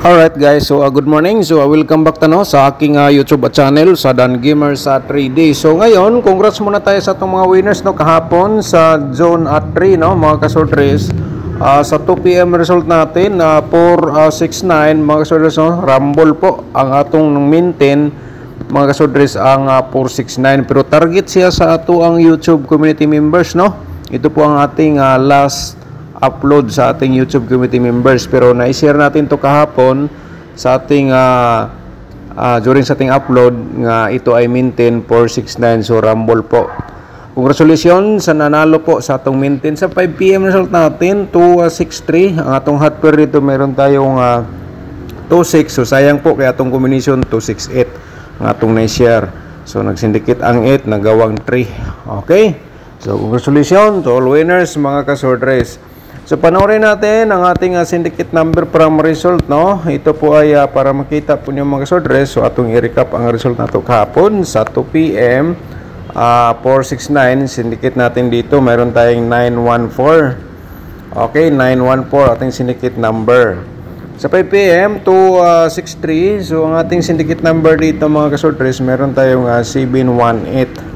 Alright guys, so good morning. So welcome back sa aking YouTube channel sa Dan Gamer sa 3D. So ngayon, congrats muna tayo sa itong mga winners kahapon sa Zone 3 mga kasortres. Sa 2 PM result natin 469 mga kasortres Rumble po ang atong maintain mga kasortres ang 469, pero target siya sa ato ang YouTube community members Ito po ang ating last upload sa ating YouTube community members, pero na-share natin to kahapon sa ating during sa ating upload nga ito ay maintain 469, so Rumble po. Congratulations sa nanalo po sa atong maintain sa 5 PM result natin 263. Ang atong hot pair dito meron tayong 26, so sayang po kaya atong combination 268 ang atong na-share, so nag-syndicate ang 8 nagawang 3. Okay, so congratulations to all winners mga kasortres. So panoorin natin ang ating syndicate number from result Ito po ay para makita po niyo mga kasortres. So atong i-recap ang result nato kahapon sa 2 PM 469 syndicate natin dito. Meron tayong 914. Okay, 914 ating syndicate number. Sa 5 PM 263. So ang ating syndicate number dito mga kasortres, meron tayong 718.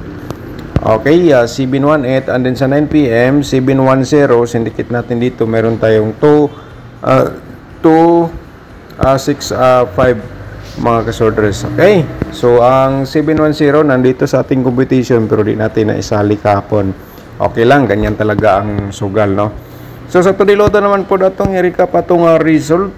Okay, 718, and then sa 9 PM 710 syndicate natin dito, meron tayong 265 mga kasortres. Okay, so ang 710 nandito sa ating competition pero di natin na isali kahapon. Okay lang, ganyan talaga ang sugal So sa tudiloto naman po datong i-recap atong result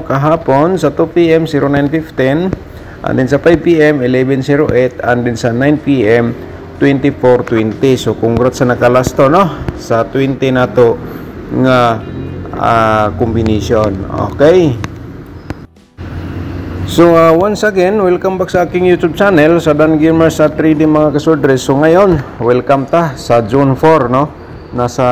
kahapon sa 2 PM 0915, and then sa 5 PM 1108, and then sa 9 PM 2420. So congrats sa nakalasto sa 20 nato nga combination. Okay, so once again, welcome back sa aking YouTube channel sa Dan Gamer sa 3D mga kasortres. So ngayon, welcome ta sa June 4 nasa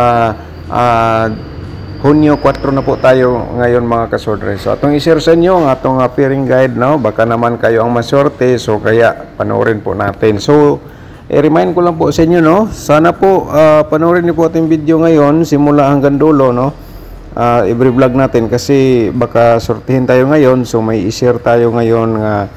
Hunyo 4 na po tayo ngayon mga kasortres. So atong i-share sa inyo ang atong pairing guide baka naman kayo ang maswerte, so kaya panoorin po natin. So i-remind ko lang po sa inyo sana po panoorin niyo po ating video ngayon simula hanggang dulo every vlog natin, kasi baka sortihin tayo ngayon, so may i-share tayo ngayon nga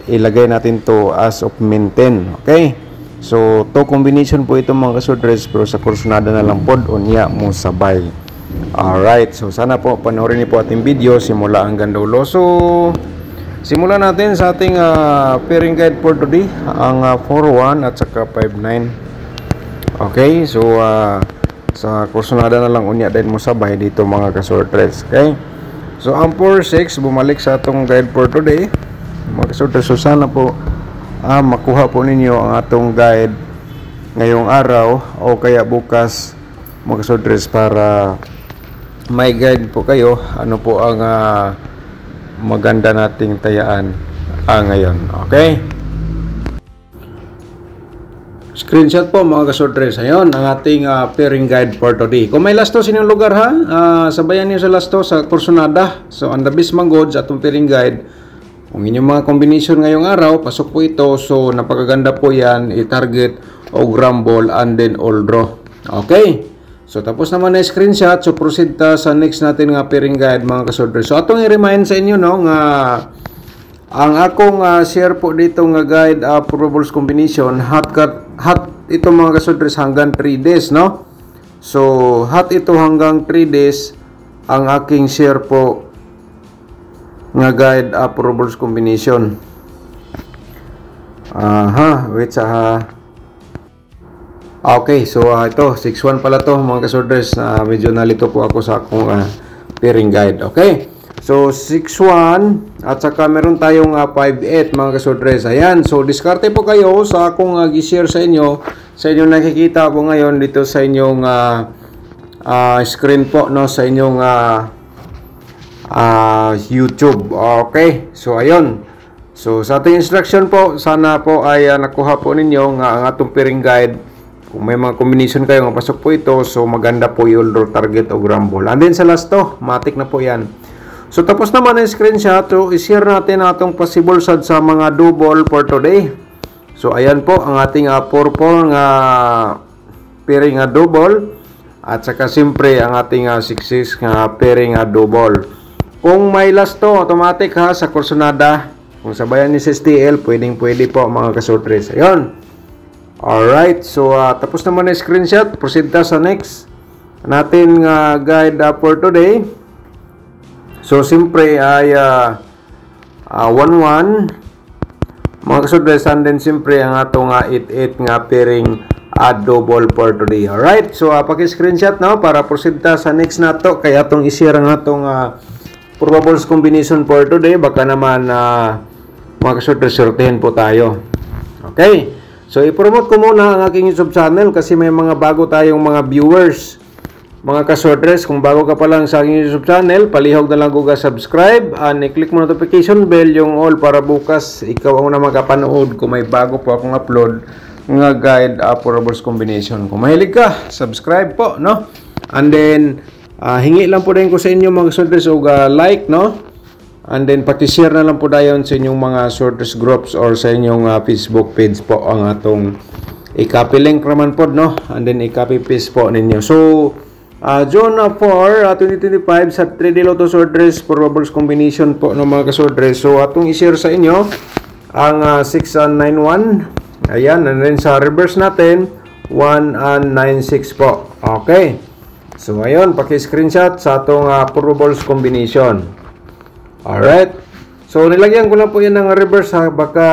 ilagay natin to as of maintain. Okay, so to combination po ito mga kasortres, pero sa kursunada na lang pod unya mo sabay. Alright, so sana po panoorin niyo po ating video simula hanggang dulo. So simulan natin sa ating pairing guide for today, ang 4-1 at saka 5-9. Okay, so sa kursunada na lang unya din mo sabay dito mga kasortres. Okay, so ang 4-6 bumalik sa atong guide for today mga kasortres. So sana po makuha po ninyo ang atong guide ngayong araw o kaya bukas mga kasortres, para may guide po kayo ano po ang maganda nating tayaan ngayon. Okay, screenshot po mga kasortres. Ayun ang ating pairing guide for today. Kung may lasto sa inyong lugar sabayan niyo sa lasto sa kursunada. So ang the best manggod sa atong pairing guide, kung inyong mga combination ngayong araw, pasok po ito. So napakaganda po yan, i-target o Rumble and then all draw. Okay, so tapos naman na screenshot, so proceed ta sa next natin nga pairing guide mga kasortres. So atong i-remind sa inyo nga ang akong share po dito nga guide probables combination hot ito mga kasortres hanggang 3 days So hot ito hanggang 3 days ang aking share po nga guide probables combination. Wait okay, so ito 6-1 pala to mga kasortres. Medyo nalito po ako sa akong pairing guide. Okay, so 6-1 at saka meron tayong 5-8 mga kasortres. Ayan, so diskarte po kayo sa akong gi-share sa inyo, sa inyong nakikita po ngayon dito sa inyong screen po sa inyong YouTube. Okay, so ayun, so sa ating instruction po, sana po ay nakuha po ninyo nga ang atong pairing guide. Kung may mga combination kayo nga pasok po ito, so maganda po yung target o Rumble. And then sa last matik na po yan. So tapos naman ang screenshot, so i-share natin atong possible sad sa mga double for today. So ayan po ang ating 4-4 nga pairing double, at saka siyempre ang ating 6-6 nga pairing double. Kung may last to, automatic ha, sa Corsonada. Kung sabayan ni STL, pwede po mga kasortres. Ayun. Alright, so tapos naman na screenshot. Proceed ta sa next natin guide for today. So, siyempre ay 1-1 mga kasortres, and then siyempre ang atong 8-8 nga pairing double for today. Alright, so paki-screenshot no para proceed ta sa next nato. Kaya atong i-share ang atong probables combination for today. Baka naman mga kasortres, sortehin po tayo. Okay, so i-promote ko muna ang aking YouTube channel kasi may mga bago tayong mga viewers. Mga kasortres, kung bago ka pa lang sa aking YouTube channel, palihog na lang ko subscribe and i-click mo notification bell yung all para bukas ikaw ang una makapanood kung may bago po akong upload nga guide probables combination. Kung mahilig ka, subscribe po, no? And then hingi lang po din ko sa inyo mga kasortres og like, no? And then paki-share na lang po dayon sa inyong mga sorters groups or sa inyong Facebook page po ang atong i-copy link raman po, no? And then i-copy paste po ninyo. So June 4, 2025 sa 3D Lotto sorters probables combination po ng mga kasortres. So atong i-share sa inyo ang 691. Ayan, and then sa reverse natin 196 po. Okay. So ayun, paki-screenshot sa atong probables combination. Alright. So nilagyan ko lang po yan ng reverse ha. Baka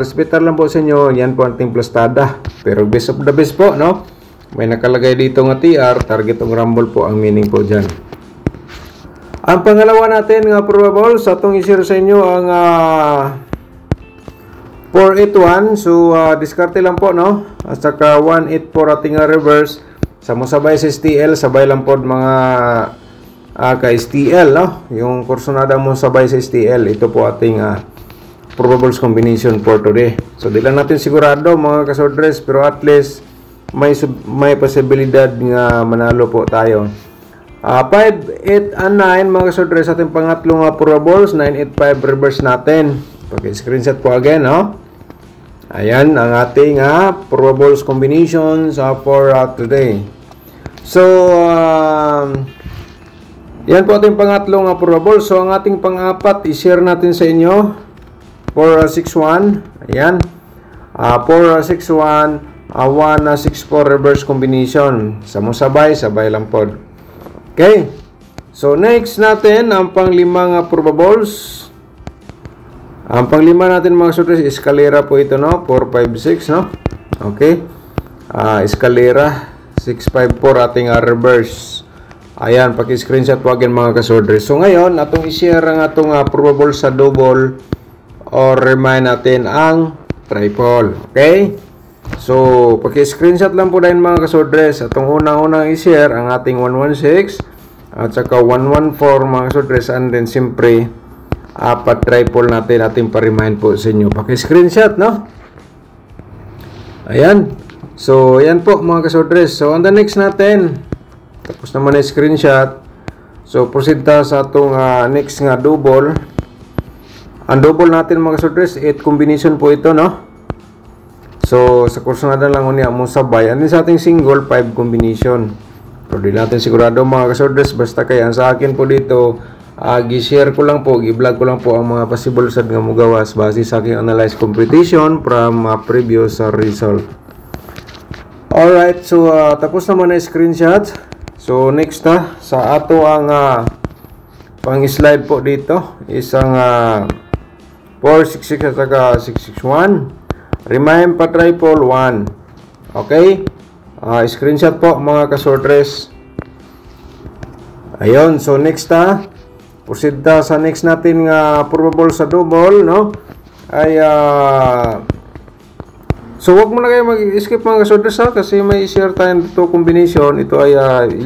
respetar lang po sa inyo. Yan po ang timplastada. Pero best of the best po, no? May nakalagay dito nga TR, target ng rumble po ang meaning po dyan. Ang pangalawa natin nga probable, sa itong i-share sa inyo ang 481. So, diskarte lang po, no? At saka 184 ating reverse. Sa mo sabay sa STL, sabay lang po mga ka-STL, no? Yung Corsonada mo sabay sa STL. Ito po ating probables combination for today. So, di lang natin sigurado mga kasortres, pero at least may posibilidad nga manalo po tayo. 5, 8, and 9 mga kasortres sa ating pangatlong probables. 9, 8, 5 reverse natin. Pag-screenshot po again, no? Ayan ang ating probables combinations for today. So yan po ating pangatlong probables. So ang ating pang-apat i-share natin sa inyo 461. Ayan, 461 164 reverse combination. Sa mo sabay lang po. Okay. So next natin ang pang-5 probables. Ang pang-5 natin mga kasortres, eskalera po ito, no? 456, no? Okay. Eskalera 654 ating reverse. Ayan, paki-screenshot po again mga kasortres. So ngayon, atong i-share ang atong probables sa double or remind natin ang triple. Okay? So, paki-screenshot lang po dahil mga kasortres. Atong unang-unang i-share ang ating 116 at saka 114 mga kasortres, and then siyempre triple natin ating pa-remind po sa inyo. Paki-screenshot, no? Ayan. So, ayan po mga kasortres. So, on the next natin, tapos naman na screenshot. So, proceed ta sa atong next nga double. Ang double natin mga kasortres, 8 combination po ito, no? So, sa Corsonada lang unya mo sabay. Ano sa ating single, 5 combination. Pero di natin sigurado mga kasortres. Basta kaya sa akin po dito, gi-share ko lang po, gi-vlog ko lang po ang mga possible sad nga mugawas base sa aking analyze competition from previous result. Alright, so tapos naman na screenshot. So, next sa ato ang pang-slide po dito. Isang 466 at saka 661. Remind pa triple 1. Okay? Screenshot po mga kasortres. Ayun. So next proceed sa next natin nga probable sa double, no? Ay so wag mo na kayo mag-skip mga kasortres kasi may i-share tayo dito combination. Ito ay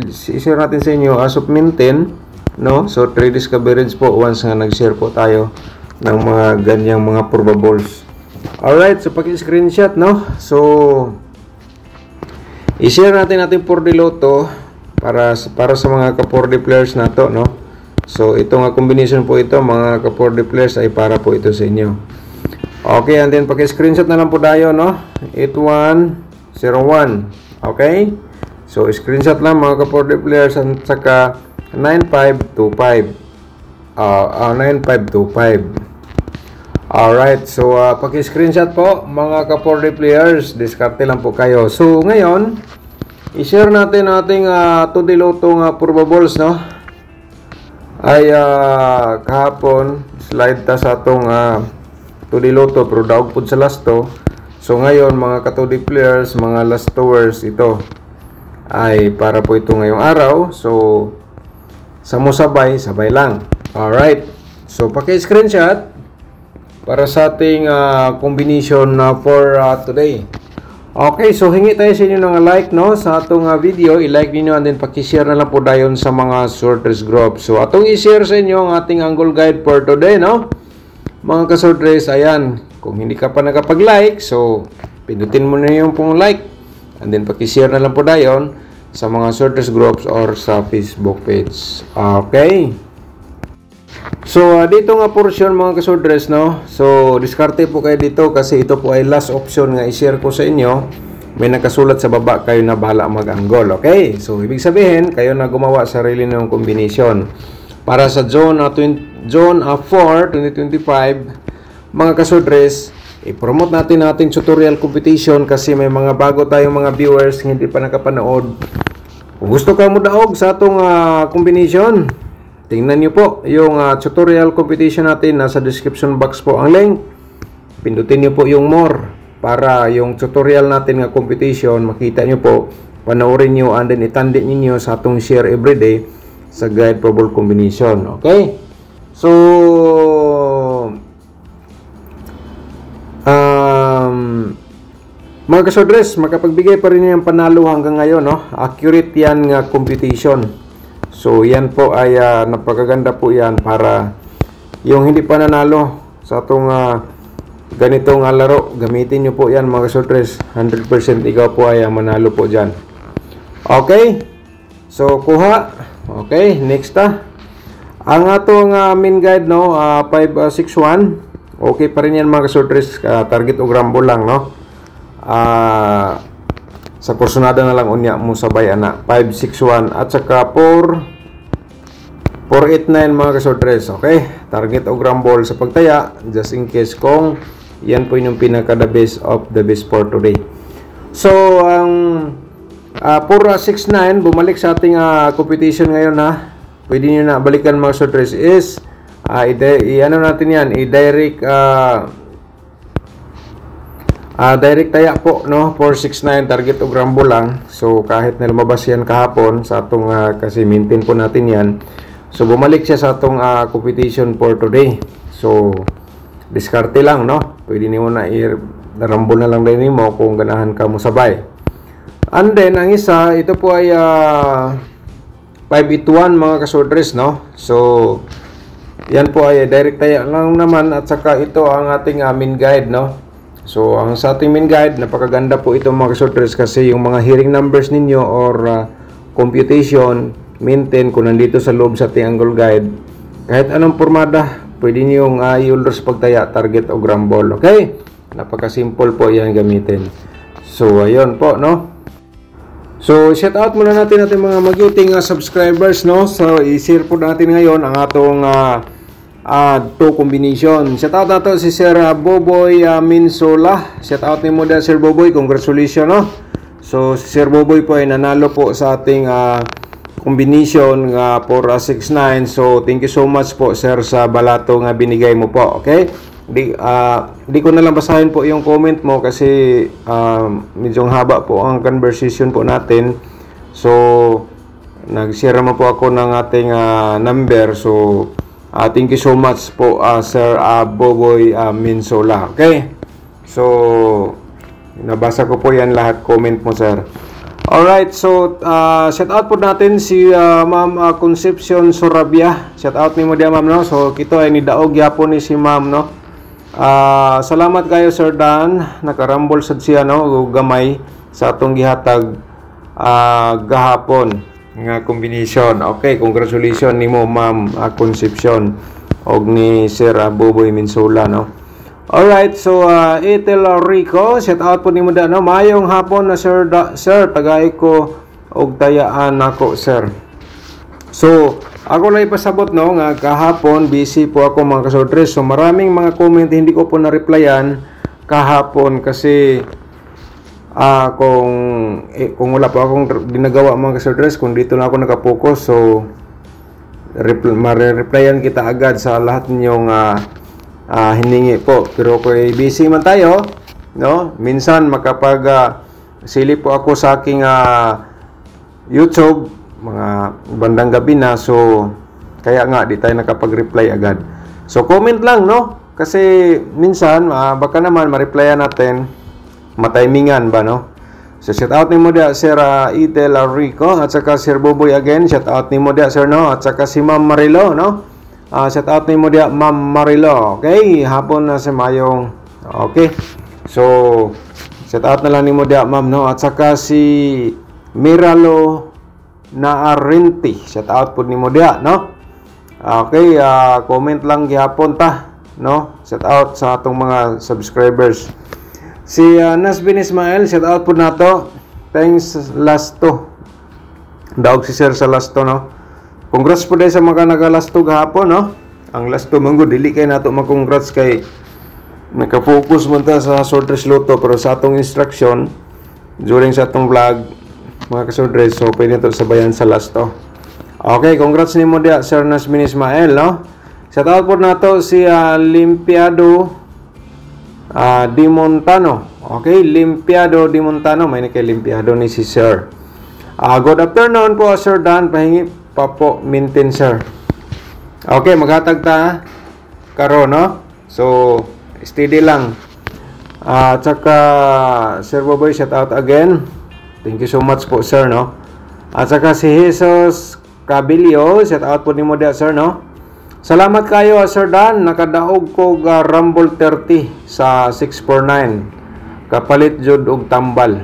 i-share natin sa inyo as of maintain, no? So 3 discoveries po once nga nag-share po tayo ng mga ganyang mga probables. Alright, so pag-screenshot, no? So, i-share natin 4D Lotto para sa mga ka-4D players na to, no? So, ito nga combination po ito, mga ka-4D players ay para po ito sa inyo. Okay, and then pag-screenshot na lang po tayo, no? 8101. Okay? So, screenshot lang mga ka-4D players at saka 9525. 9525. Alright, so paki-screenshot po mga ka-4D players, diskarte lang po kayo. So ngayon, i-share natin ating 2D Lotto probables, no? Ay kahapon slide ta sa atong 2D Lotto pero daog pud sa lasto. So ngayon mga ka-2D players, mga last hours ito ay para po ito ngayong araw. So sa mo sabay lang. Alright, so paki-screenshot para sa ating combination for today. Okay, so hingi tayo sa inyo ng like, no, sa atong video. I-like niyo and then paki-share na lang po dayon sa mga sorters group. So atong i-share sa inyo ang ating angle guide for today, no, mga ka-sorters. Ayan, kung hindi ka pa nakapag-like, so pindutin mo na yung pong like and then paki-share na lang po dayon sa mga sorters groups or sa Facebook page. Okay. So, dito nga portion mga ka-sorters, no? So, diskarte po kayo dito kasi ito po ay last option nga i-share ko sa inyo. May nakasulat sa baba, kayo na bahala mag-anggol, okay? So, ibig sabihin, kayo na gumawa sarili ng combination. Para sa Zone 4, 2025, mga ka-sorters, i-promote natin ating tutorial competition kasi may mga bago tayong mga viewers hindi pa nakapanood. Kung gusto ka mo daog sa atong combination, tingnan nyo po yung tutorial competition natin. Nasa description box po ang link. Pindutin nyo po yung more para yung tutorial natin nga competition makita nyo po, panoorin nyo and then itandit nyo sa atong share everyday sa guide for ball combination. Okay, so mga ka-sorters, makapagbigay pa rin yung panalo hanggang ngayon, no? Accurate yan nga competition. So, yan po ay napakaganda po yan para yung hindi pa nanalo sa itong ganitong laro, gamitin nyo po yan mga sorters. 100% ikaw po ay manalo po dyan. Okay? So, kuha. Okay, next ang atong main guide, no, 561. Okay pa rin yan mga sorters. Target o grambo lang, no? Sa kursunada na lang unya mo sabay ana 561 at saka 489 mga ka-sorters. Okay, target o grambol sa pagtaya just in case kung yan po yung pinaka the best of the best for today. So ang 469 bumalik sa ating competition ngayon, ha. Pwede niyo na balikan mga sorters is i-ano natin yan, i-direct direct taya po, no, 469 target o grambo lang. So kahit na lumabas yan kahapon sa atong kasi maintain po natin yan. So bumalik siya sa atong competition for today. So diskarte lang, no, pwede niyo na i-rambo na lang din mo kung ganahan ka mo sabay. And then ang isa, ito po ay 581 mga ka-sorters, no. So yan po ay direct taya lang naman at saka ito ang ating main guide, no. So, ang sa ating main guide, napakaganda po ito mga ka-sorters kasi yung mga hearing numbers ninyo or computation, maintain kung nandito sa loob sa ating angle guide. Kahit anong formada, pwede nyo yung i-ulder sa pagtaya, target o grambol. Okay? Napaka-simple po yan gamitin. So, ayun po, no? So, shout out muna natin ating mga magyuting subscribers, no? So, i-share po natin ngayon ang atong to combination. Shout out nato si Sir Boboy Minsola. Shout out ni mo da Sir Boboy, congratulations, no. So si Sir Boboy po ay nanalo po sa ating combination nga 469. So thank you so much po sir sa balato nga binigay mo po. Okay? Di ko na lang basahin po yung comment mo kasi medyo haba po ang conversation po natin. So nag-share naman po ako ng ating number. So thank you so much po Sir Boboy Minsola. Okay? So nabasa ko po yan lahat comment mo sir. Alright, so shout out po natin si Ma'am Concepcion Sorabia. Shout out ni mo dia ma'am, no. So kito ay ni daog yapon ni si ma'am, no. Salamat kayo Sir Dan, nakarambol sad siya, no, gamay sa atong gihatag gahapon nga combination. Okay, congratulations nimo Ma'am Concepcion og ni Sir Boboy Minsola, no. Alright, so Etel Rico, shout out po nimo da, no. Mayong hapon na sir, tagay ko og tayaan nako sir. So Ako lang ipasabot no nga kahapon busy po ako mga kasodres. So maraming mga comment hindi ko po na-replyan kahapon kasi kung wala po akong ginagawa mga kasodres, kung dito na ako nakapokus, so ma-replyan kita agad sa lahat ninyong hiningi po. Pero kung busy man tayo, no? Minsan makapag silip po ako sa aking YouTube mga bandang gabi na, so kaya nga di tayo nakapag-reply agad. So comment lang no, kasi minsan baka naman ma-replyan natin matimingan ba no. So shout out ni mo dia Sir Idel Rico at saka Sir Boboy again, shout out ni mo dia Sir no, at saka si Ma'am Marilo no. Shout out ni mo dia Ma'am Marilo. Okay, hapon na sa mayong. Okay. So shout out na lang ni mo dia Ma'am no, at saka si Miralo na Arenti, shout out po ni mo dia no. Okay, comment lang gihapon ta no, shout out sa atong mga subscribers. Si Nasbin Ismail, shout out po nato, thanks Lasto, daog si Sir sa Lasto no. Congrats po dahil sa mga nagalasto gahapon no. Ang Lasto manggo dili kay nato mag-congrats kay naka-focus man ta sa Sortres Lotto, pero sa atong instruction during sa atong vlog mga kasodres, so pwede ito sabayan sa last to. Okay, congrats ni mo dia Sir Nasmin Ismail no. Shout out po nato si Limpiado Di Montano. Okay, Limpiado Di Montano, may kay Limpiado ni si Sir. Good afternoon po Sir Dan, pahingi pa po mintin Sir. Okay, maghatag ta karon no. So steady lang. At saka Sir Boboy, shout out again. Thank you so much po Sir no. At saka si Jesus Cabilio, shout out po ni mo dia Sir no. Salamat kayo Sir Dan, nakadaog ko Rumble 30 sa 649. Kapalit jud og tambal.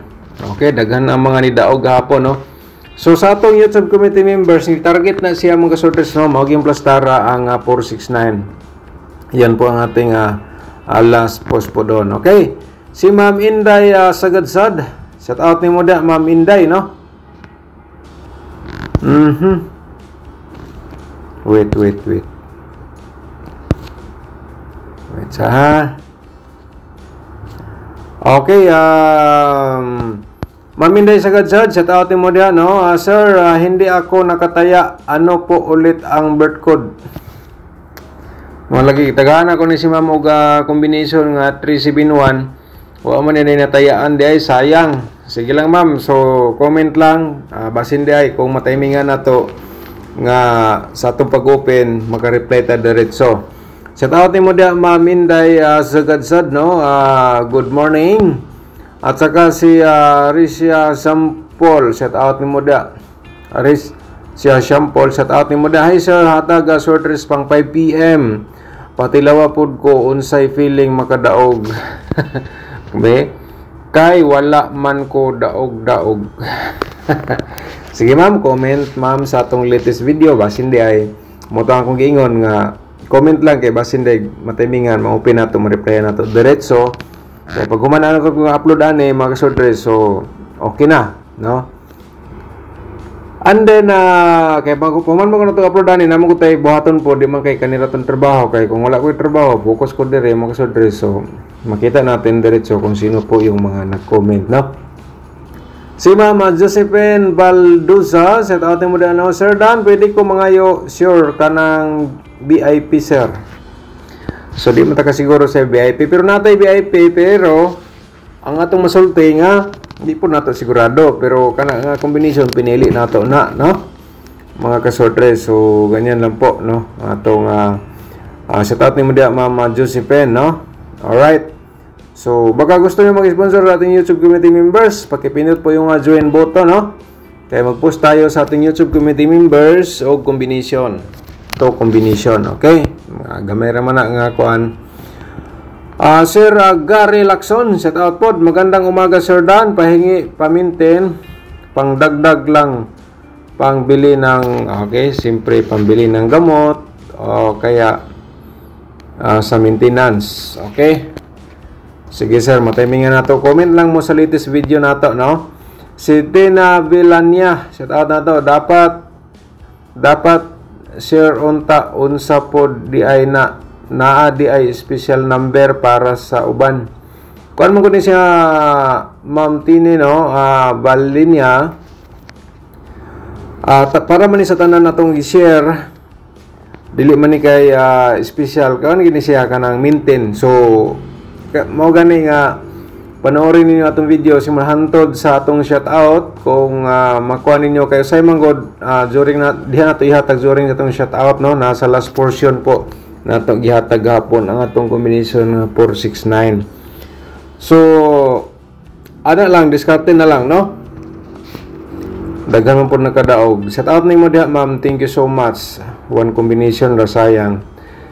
Okay, daghan ang mga nidaog gahapon no. So sa atong YouTube committee members, ni target na siya mga sorters no, mao gyud plastara ang 469. Yan po ang ating last post po doon. Okay. Si Ma'am Inday Sagadsad, shout out ni mo da Ma'am Inday no. Wait. Wait sa. Okay, Ma'am Inday Sagadsad, shout out ni mo da no. Sir, hindi ako nakataya. Ano po ulit ang birth code? Malagi tagahan ako ni si Ma'am og combination nga 371. Wa man ni natayaan di ay sayang. Sige lang Ma'am, so comment lang basin di ay kung matimingan nato nga sa atong pag-open maka-reply ta diretso. Shout out ni mo dia Ma'am Inday Sagadsad no. Good morning. At saka si Risha Sampol, shout out ni mo dia. Risha Sampol, shout out ni mo dia. Hi sir, hatag sorters pang 5 PM. Patilawa pud ko unsay feeling makadaog. Be, kay wala man ko daog-daog. Sige ma'am, comment ma'am sa atong latest video, basin di ay motong akong giingon nga comment lang kay basin di matimingan ma-open nato, ma-reply nato diretso. Kay pag humana ko upload ani mga kasodres, so okay na no. And then kay bago puman mo ko na upload ani namo ko tay buhaton po di man kay kaniraton trabaho, kay kung wala ko trabaho focus ko dire mga kasodres, so makita natin diretso kung sino po yung mga nag-comment no. Si Mama Josephine Balduza, shout out mo din no. Sir Dan, pwede ko mangayo sure kanang VIP sir. So di man ta kasiguro sa VIP, pero natay VIP, pero ang atong masulti nga di po nato sigurado, pero kana nga combination pinili nato na no mga kasortres. So ganyan lang po no atong shout out ni mo dia Mama Josephine no. Alright, so baka gusto niyo mag-sponsor sa ating YouTube community members, pakipindot po yung join button no, kaya mag-post tayo sa ating YouTube community members o combination combination. Okay, gamay ra man na nga kuan. Sir Gary Lacson, shout out po. Magandang umaga Sir Dan, pahingi paminten pangdagdag lang pangbili ng siyempre pambili ng gamot o kaya sa maintenance. Okay, sige sir, matimingan nato. Comment lang mo sa latest video nato no. Si Tina Villania, shout out nato. Dapat share unta unsa pod di ay naa di ay special number para sa uban. Kuan man ko ni siya Ma'am Tini no, Balinya. Para man ni sa tanan natong i-share, dili man ni kay special kaon gini siya kanang maintain. So mao gani nga panoorin ninyo atong video simulhantod sa atong shout out kung makuha ninyo kayo say manggod during na diha nato ihatag during atong shout out no, nasa last portion po nato gihatag gahapon ang atong combination nga 469. So ana lang diskarte na lang no, daghan man po nakadaog. Shout out nimo diha ma'am, thank you so much. One combination ra sayang.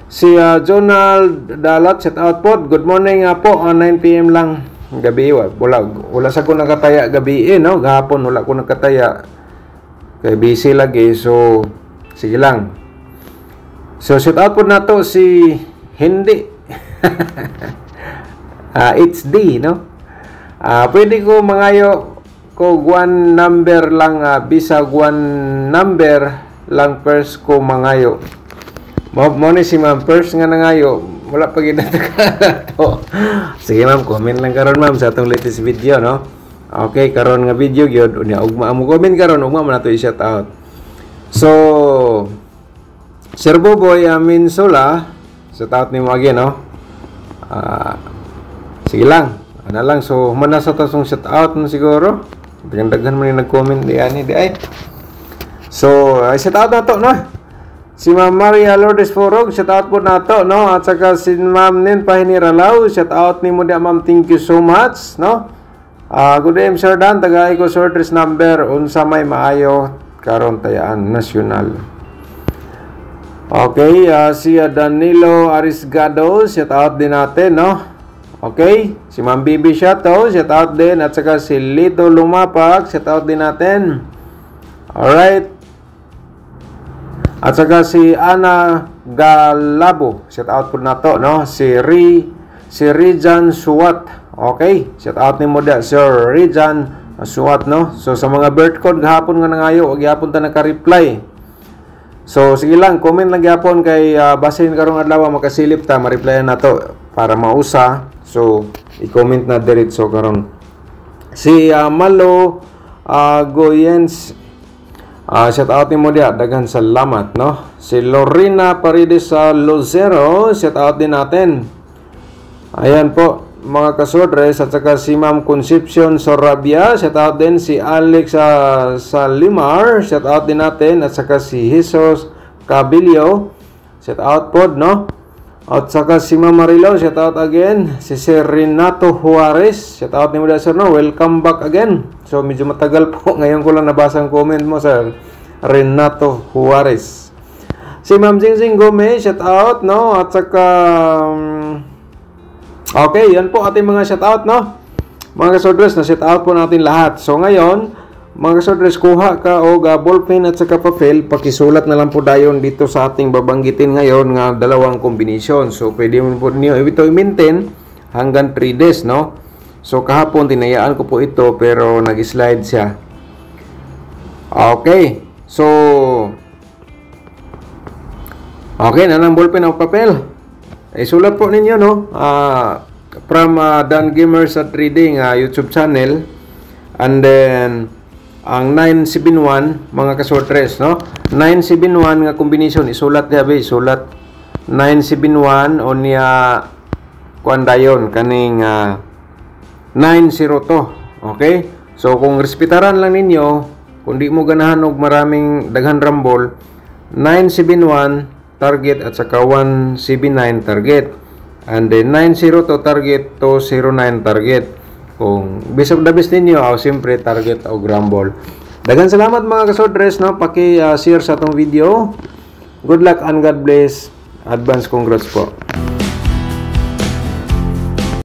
Si Jonald Dalat, shout out po. Good morning po, 9 PM lang gabi. Wala sa ko nakataya gabi no, gahapon wala ko nakataya kay busy lagi. So sige lang. So shout out po nato si Hindi HD no. Pwede ko mangayo ko one number lang, bisag one number lang first ko mangayo. Mo ni si ma'am first nga nangayo, wala pa gid to. Sige ma'am, comment lang karon ma'am sa atong latest video no. Okay, karon nga video gyud unya ugma mo comment karon, ugma man nato i-shout out. So Sir Boboy Aminsola, shout out nimo again no. Sige lang, ana lang. So man sa tasong shout out no siguro. Daghan man ni nag-comment di ani di ay. So shout out nato no. Si Ma'am Maria Lourdes Forog, shout out po nato no, at saka si Ma'am Nen Pahiniralaw, shout out nimo dia ma'am, thank you so much no. Good day Sir Dan, tagay ko sorters number unsa may maayo karon tayaan nasyonal. Okay, si Danilo Arisgado, shout out din natin no. Okay, si Ma'am Bibi Shato, shout out din, at saka si Lito Lumapak, shout out din natin. Alright. At saka si Ana Galabo, shout out po nato no. Si Rijan Suwat. Okay, shout out nimo da Sir Rijan Suwat no. So sa mga birth code gahapon nga nangayo, ug gihapon ta naka-reply. So sige lang, comment lang gihapon kay basin karong adlaw makasilip ta, ma-replyan nato para mausa. So i-comment na diretso karon. Si Malo Goyens, shout out nimo dia, daghan salamat no. Si Lorena Paredes sa Lozero, shout out din natin. Ayan po mga kasodres, at saka si Ma'am Concepcion Sorabia, shout out din. Si Alex Salimar, shout out din natin, at saka si Jesus Cabilio, shout out pod no. At saka si Ma'am Marilaw, shout out again. Si Sir Renato Juarez, shout out nimo dia sir no, welcome back again. So medyo matagal po, ngayon ko lang nabasa ang comment mo Sir Renato Juarez. Si Ma'am Jingjing Gomez, shout out no, at saka okay, yan po ating mga shout out no. Mga kasodres, na shout out po natin lahat. So ngayon mga kasodres, kuha ka o ballpen at saka papel, pakisulat na lang po dayon dito sa ating babanggitin ngayon nga dalawang kombinasyon. So pwede mo po niyo ito i-maintain hanggang 3 days no. So kahapon tinayaan ko po ito pero nag-slide siya. Okay. So okay na lang ballpen o papel. Isulat po ninyo no. From Dan Gamers at Trading YouTube channel. And then ang 971 mga kasortres no, 971 nga combination isulat diha be, isulat 971 o niya kuan dayon kaning 90 to. Okay, so kung respetaran lang ninyo, kung di mo ganahan og maraming daghan rambol, 971 target at saka 179 target, and then 90 to target, 209 target. Kung bisag dabis ninyo, siyempre target o grumble. Daghang salamat mga kasodres no, paki-share sa atong video. Good luck and God bless. Advance congrats po.